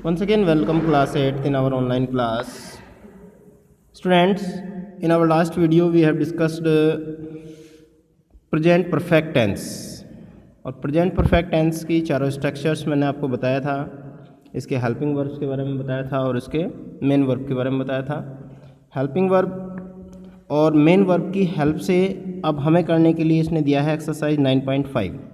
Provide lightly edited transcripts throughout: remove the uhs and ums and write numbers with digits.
Once again, welcome class 8th in our online class. Students, in our last video we have discussed present perfect tense और present perfect tense की चारों structures मैंने आपको बताया था। इसके हेल्पिंग वर्ब्स के बारे में बताया था और इसके मेन वर्ब के बारे में बताया था। हेल्पिंग वर्ब और मेन वर्ब की हेल्प से अब हमें करने के लिए इसने दिया है एक्सरसाइज 9.5।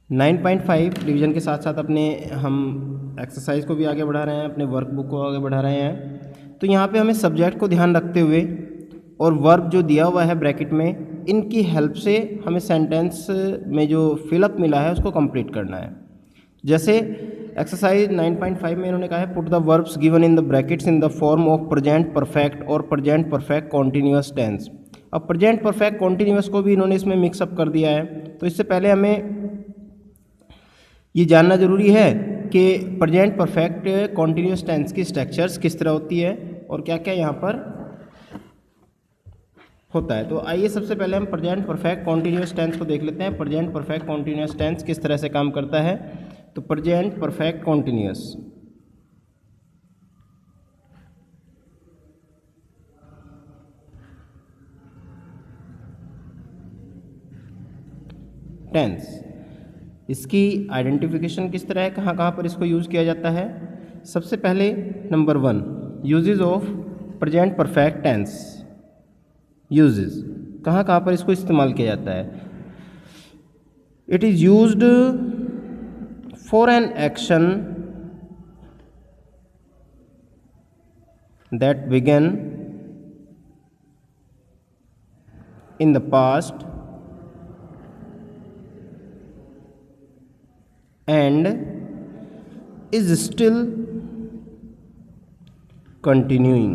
9.5 रिवीजन के साथ साथ अपने हम एक्सरसाइज को भी आगे बढ़ा रहे हैं, अपने वर्क बुक को आगे बढ़ा रहे हैं। तो यहाँ पे हमें सब्जेक्ट को ध्यान रखते हुए और वर्ब जो दिया हुआ है ब्रैकेट में, इनकी हेल्प से हमें सेंटेंस में जो फिलअप मिला है उसको कंप्लीट करना है। जैसे एक्सरसाइज 9.5 में इन्होंने कहा है put the verbs given in the brackets in the form of present perfect और प्रेजेंट परफेक्ट कॉन्टिन्यूअस टेंस। अब प्रेजेंट परफेक्ट कॉन्टिन्यूअस को भी इन्होंने इसमें मिक्सअप कर दिया है। तो इससे पहले हमें ये जानना ज़रूरी है कि प्रेजेंट परफेक्ट कॉन्टिन्यूअस टेंस की स्ट्रक्चर्स किस तरह होती है और क्या क्या यहाँ पर होता है। तो आइए सबसे पहले हम प्रेजेंट परफेक्ट कॉन्टिन्यूअस टेंस को देख लेते हैं। प्रेजेंट परफेक्ट कॉन्टिन्यूअस टेंस किस तरह से काम करता है। तो प्रेजेंट परफेक्ट कॉन्टिन्यूअस टेंस, इसकी आइडेंटिफिकेशन किस तरह है, कहाँ कहाँ पर इसको यूज़ किया जाता है। सबसे पहले number 1, uses of present perfect tense. Uses कहाँ कहाँ पर इसको इस्तेमाल किया जाता है। It is used for an action that began in the past and is still continuing।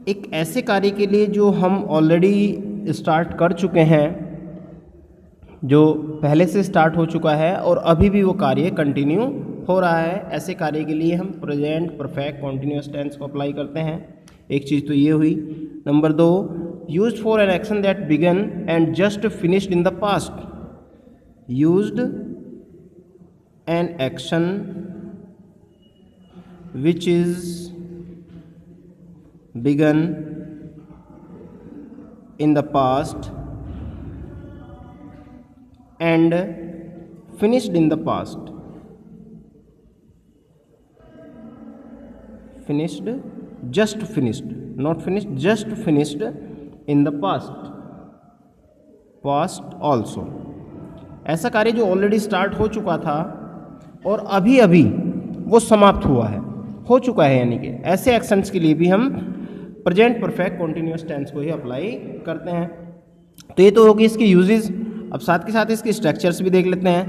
एक ऐसे कार्य के लिए जो हम ऑलरेडी स्टार्ट कर चुके हैं, जो पहले से स्टार्ट हो चुका है और अभी भी वो कार्य कंटिन्यू हो रहा है, ऐसे कार्य के लिए हम प्रेजेंट परफेक्ट कॉन्टिन्यूअस टेंस को अप्लाई करते हैं। एक चीज़ तो ये हुई। Number 2, used for an action that began and just finished in the past। used an action which is begun in the past and finished in the past। finished, just finished, not finished, just finished in the past also। ऐसा कार्य जो already start हो चुका था और अभी अभी वो समाप्त हुआ है, हो चुका है, यानी कि ऐसे एक्शंस के लिए भी हम प्रेजेंट परफेक्ट कॉन्टिन्यूअस टेंस को ही अप्लाई करते हैं। तो ये तो होगी इसकी यूजेस। अब साथ के साथ इसके स्ट्रक्चर्स भी देख लेते हैं।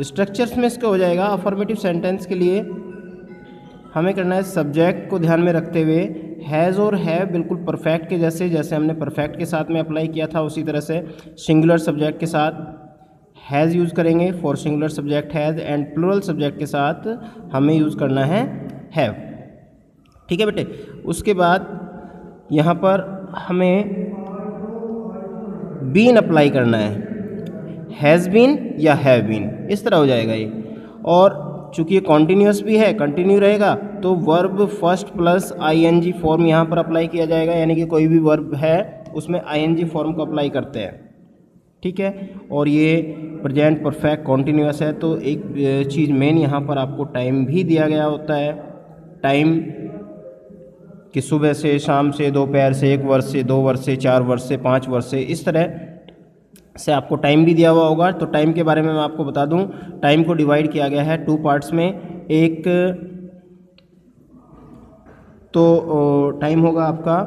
स्ट्रक्चर्स में इसका हो जाएगा अफर्मेटिव सेंटेंस के लिए हमें करना है सब्जेक्ट को ध्यान में रखते हुए हैज़ और हैव बिल्कुल परफेक्ट के जैसे हमने परफेक्ट के साथ में अप्लाई किया था, उसी तरह से सिंगुलर सब्जेक्ट के साथ हैज़ यूज़ करेंगे for singular subject has, and plural subject के साथ हमें यूज़ करना है हैव। ठीक है बेटे। उसके बाद यहाँ पर हमें बीन अप्लाई करना है, हैज़ बीन या हैव बीन, इस तरह हो जाएगा ये। और चूँकि ये कॉन्टीन्यूअस भी है, कंटिन्यू रहेगा, तो verb first plus ING form यहाँ पर अप्लाई किया जाएगा, यानी कि कोई भी वर्ब है उसमें आईएनजी फॉर्म को अप्लाई करते हैं। ठीक है। और ये प्रेजेंट परफेक्ट कॉन्टिन्यूअस है, तो एक चीज़ मेन यहाँ पर आपको टाइम भी दिया गया होता है। टाइम कि सुबह से, शाम से, दोपहर से, 1 वर्ष से, 2 वर्ष से, 4 वर्ष से, 5 वर्ष से, इस तरह से आपको टाइम भी दिया हुआ होगा। तो टाइम के बारे में मैं आपको बता दूं, टाइम को डिवाइड किया गया है 2 पार्ट्स में। एक तो टाइम होगा आपका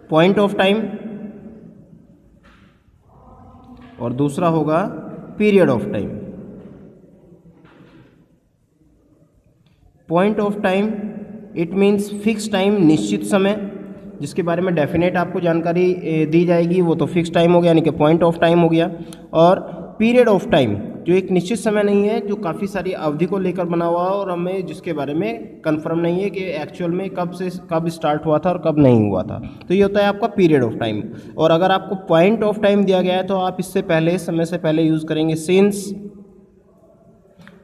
पॉइंट ऑफ टाइम और दूसरा होगा period of time. Point of time it means fix time, निश्चित समय, जिसके बारे में डेफिनेट आपको जानकारी दी जाएगी, वो तो फिक्स टाइम हो गया, यानी कि पॉइंट ऑफ टाइम हो गया। और पीरियड ऑफ टाइम जो एक निश्चित समय नहीं है, जो काफ़ी सारी अवधि को लेकर बना हुआ है और हमें जिसके बारे में कंफर्म नहीं है कि एक्चुअल में कब स्टार्ट हुआ था और कब नहीं हुआ था। तो ये होता है आपका पीरियड ऑफ टाइम। और अगर आपको पॉइंट ऑफ टाइम दिया गया है तो आप इससे पहले, समय से पहले यूज़ करेंगे सिंस,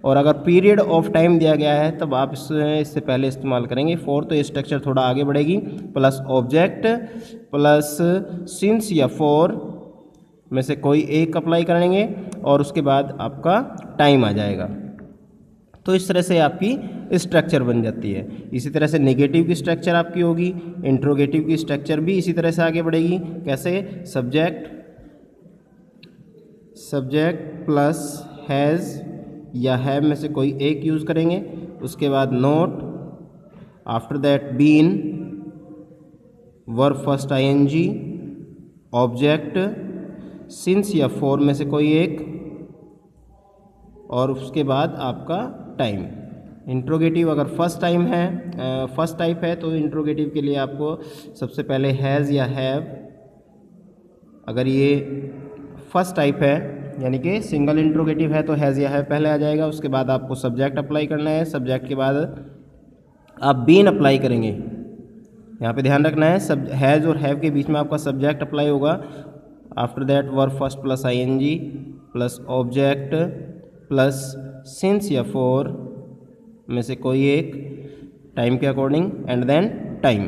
और अगर पीरियड ऑफ टाइम दिया गया है तब आप इससे पहले इस्तेमाल करेंगे फॉर। तो ये स्ट्रक्चर थोड़ा आगे बढ़ेगी, प्लस ऑब्जेक्ट प्लस सिंस या फॉर में से कोई एक अप्लाई करेंगे और उसके बाद आपका टाइम आ जाएगा। तो इस तरह से आपकी स्ट्रक्चर बन जाती है। इसी तरह से नेगेटिव की स्ट्रक्चर आपकी होगी, इंट्रोगेटिव की स्ट्रक्चर भी इसी तरह से आगे बढ़ेगी। कैसे? सब्जेक्ट प्लस हैज़ या हैव में से कोई एक यूज़ करेंगे, उसके बाद note, after that been, verb first ING, object, since या फॉर में से कोई एक, और उसके बाद आपका टाइम। इंट्रोगेटिव अगर फर्स्ट टाइप है तो इंट्रोगेटिव के लिए आपको सबसे पहले हैज़ या हैव, अगर ये फर्स्ट टाइप है यानी कि सिंगल इंट्रोगेटिव है तो हैज़ या हैव पहले आ जाएगा। उसके बाद आपको सब्जेक्ट अप्लाई करना है, सब्जेक्ट के बाद आप बीन अप्लाई करेंगे। यहाँ पे ध्यान रखना है, सब हैज़ और हैव के बीच में आपका सब्जेक्ट अप्लाई होगा। After that verb first plus ING plus object plus since या फॉर में से कोई एक, टाइम के अकॉर्डिंग, एंड देन टाइम।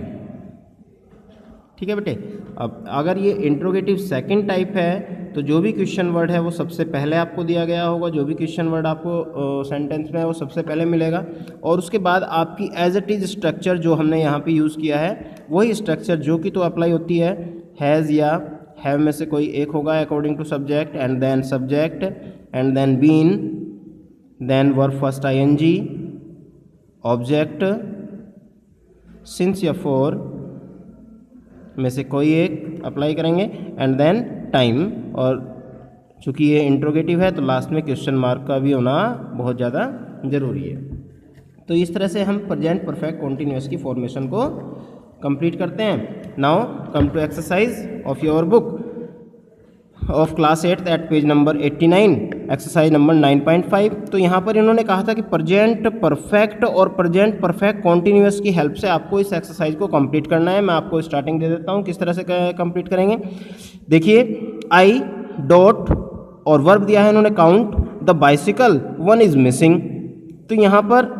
ठीक है बेटे। अब अगर ये इंट्रोगेटिव सेकंड टाइप है तो जो भी क्वेश्चन वर्ड है वो सबसे पहले आपको दिया गया होगा, जो भी क्वेश्चन वर्ड आपको सेंटेंस में है वो सबसे पहले मिलेगा, और उसके बाद आपकी एज इट इज़ स्ट्रक्चर जो हमने यहाँ पे यूज़ किया है वही स्ट्रक्चर जो कि तो अप्लाई होती है। हैज़ या हैव में से कोई एक होगा according to subject, and then subject, and then been, then verb first ING, object, since या फॉर में से कोई एक अप्लाई करेंगे, एंड देन टाइम। और चूँकि ये इंट्रोगेटिव है तो लास्ट में क्वेश्चन मार्क का भी होना बहुत ज़्यादा ज़रूरी है। तो इस तरह से हम प्रेजेंट परफेक्ट कॉन्टिन्यूअस की फॉर्मेशन को कंप्लीट करते हैं। Now come to exercise of your book of class 8 at page number 89, exercise number 9.5। तो यहाँ पर इन्होंने कहा था कि प्रेजेंट परफेक्ट और प्रेजेंट परफेक्ट कॉन्टिन्यूअस की हेल्प से आपको इस एक्सरसाइज को कंप्लीट करना है। मैं आपको स्टार्टिंग दे देता हूँ किस तरह से कंप्लीट करेंगे। देखिए, आई डॉट और वर्ब दिया है इन्होंने count the bicycle, one is missing. तो यहाँ पर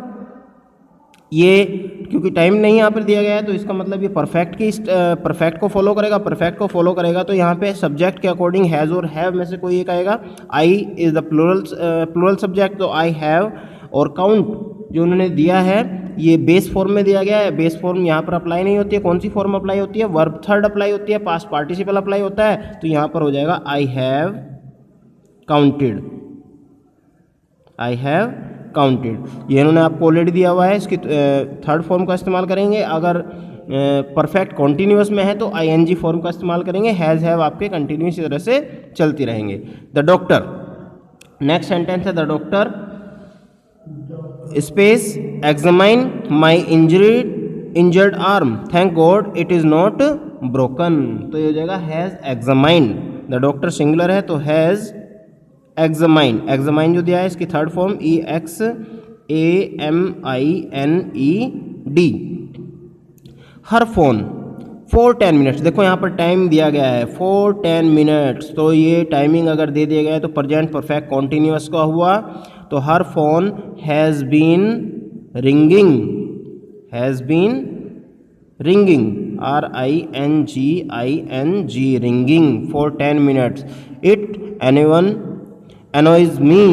ये क्योंकि टाइम नहीं यहाँ पर दिया गया है तो इसका मतलब ये परफेक्ट को फॉलो करेगा। तो यहाँ पे सब्जेक्ट के अकॉर्डिंग हैज़ और हैव में से कोई एक आएगा। I is the plural subject, तो आई हैव, और काउंट जो उन्होंने दिया है ये बेस फॉर्म में दिया गया है। बेस फॉर्म यहाँ पर अप्लाई नहीं होती है। कौन सी फॉर्म अप्लाई होती है? वर्ब थर्ड अप्लाई होती है, पास्ट पार्टिसिपल अप्लाई होता है। तो यहाँ पर हो जाएगा I have counted, I have counted. ये इन्होंने आपको ऑलरेडी दिया हुआ है, इसकी थर्ड फॉर्म का इस्तेमाल करेंगे। अगर परफेक्ट कॉन्टिन्यूअस में है तो आईएनजी फॉर्म का इस्तेमाल करेंगे। हैज़ हैव आपके कंटिन्यूस इस तरह से चलती रहेंगे। द डॉक्टर, नेक्स्ट सेंटेंस है the doctor space examine my injured arm, thank God it is not broken. तो ये हो जाएगा has examine. The doctor singular है तो हैज़ एग्जामाइन। एग्जामाइन जो दिया है इसकी third form EXAMINED। Her phone for 10 minutes, देखो यहाँ पर टाइम दिया गया है फॉर 10 मिनट्स, तो ये टाइमिंग अगर दे दिया गया है तो प्रेजेंट परफेक्ट कॉन्टिन्यूअस का हुआ। तो her phone has been ringing, has been ringing, RINGING, ringing for 10 minutes. It anyone annoys me.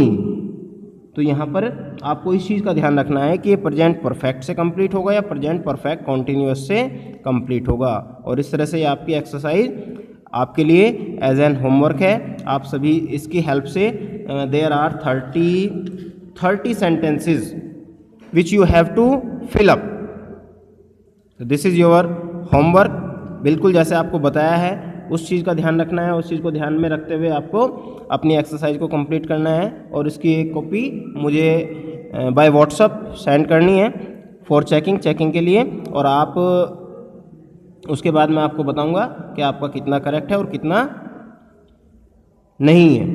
तो यहाँ पर आपको इस चीज़ का ध्यान रखना है कि ये प्रेजेंट परफेक्ट से कंप्लीट होगा या प्रेजेंट परफेक्ट कॉन्टिन्यूअस से कंप्लीट होगा। और इस तरह से आपकी एक्सरसाइज आपके लिए एज एन होमवर्क है। आप सभी इसकी हेल्प से there are 30 sentences which you have to fill up. This is your homework. बिल्कुल जैसे आपको बताया है उस चीज़ का ध्यान रखना है, उस चीज़ को ध्यान में रखते हुए आपको अपनी एक्सरसाइज को कंप्लीट करना है। और इसकी एक कॉपी मुझे बाय व्हाट्सअप सेंड करनी है फॉर चेकिंग के लिए। और आप उसके बाद मैं आपको बताऊंगा कि आपका कितना करेक्ट है और कितना नहीं है।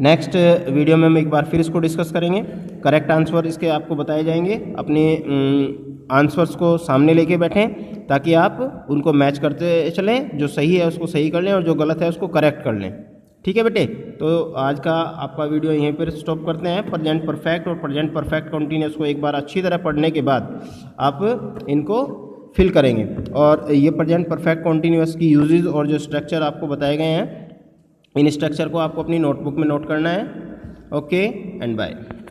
नेक्स्ट वीडियो में हम एक बार फिर इसको डिस्कस करेंगे। करेक्ट आंसर इसके आपको बताए जाएंगे। अपने आंसर्स को सामने लेके बैठें ताकि आप उनको मैच करते चलें, जो सही है उसको सही कर लें और जो गलत है उसको करेक्ट कर लें। ठीक है बेटे, तो आज का आपका वीडियो यहीं पर स्टॉप करते हैं। प्रेजेंट परफेक्ट और प्रेजेंट परफेक्ट कंटिन्यूअस को एक बार अच्छी तरह पढ़ने के बाद आप इनको फिल करेंगे। और ये प्रेजेंट परफेक्ट कंटिन्यूअस की यूजेस और जो स्ट्रक्चर आपको बताए गए हैं, इन स्ट्रक्चर को आपको अपनी नोटबुक में नोट करना है। Okay and bye.